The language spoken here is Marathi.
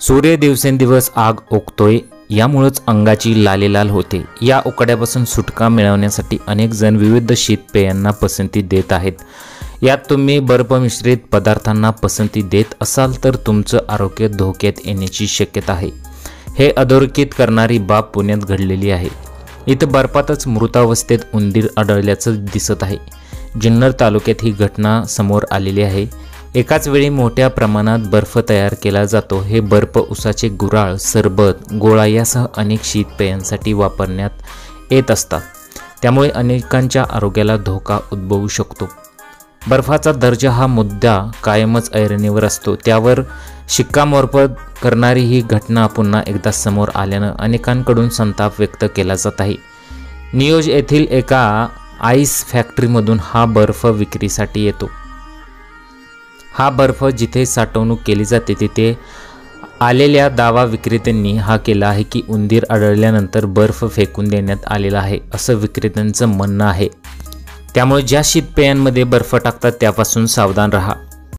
सूर्य दिवसेंदिवस आग ओकतोय, यामुळेच अंगाची लालेलाल होते। या उकाड्यापासून सुटका मिळवण्यासाठी अनेक जण विविध शीतपेयांना पसंती देत आहेत। यात तुम्ही बर्फ मिश्रित पदार्थांना पसंती देत असाल तर तुमचं आरोग्य धोक्यात येण्याची शक्यता आहे। हे अधोरेखित करणारी बाब पुण्यात घडलेली आहे। इथं बर्फातच मृतावस्थेत उंदीर आढळल्याचं दिसत आहे। जुन्नर तालुक्यात ही घटना समोर आलेली आहे। एकाच वेळी मोठ्या प्रमाणात बर्फ तयार केला जातो। हे बर्फ उसाचे गुऱ्हाळ, सरबत, गोळा यासह अनेक शीतपेयांसाठी वापरण्यात येत असतात। त्यामुळे अनेकांच्या आरोग्याला धोका उद्भवू शकतो। बर्फाचा दर्जा हा मुद्दा कायमच ऐरणीवर असतो। त्यावर शिक्कामोर्तब करणारी ही घटना पुन्हा एकदा समोर आल्यानं अनेकांकडून संताप व्यक्त केला जात आहे। नियोज येथील एका आईस फॅक्टरीमधून हा बर्फ विक्रीसाठी येतो। हा बर्फ जिथे साठवणूक केली जाते तिथे आलेल्या दावा विक्रेत्यांनी हा केला आहे की उंदीर आढळल्यानंतर बर्फ फेकून देण्यात आलेला आहे, असं विक्रेत्यांचं म्हणणं आहे। त्यामुळे ज्या शीतपेयांमध्ये बर्फ टाकतात त्यापासून सावधान राहा।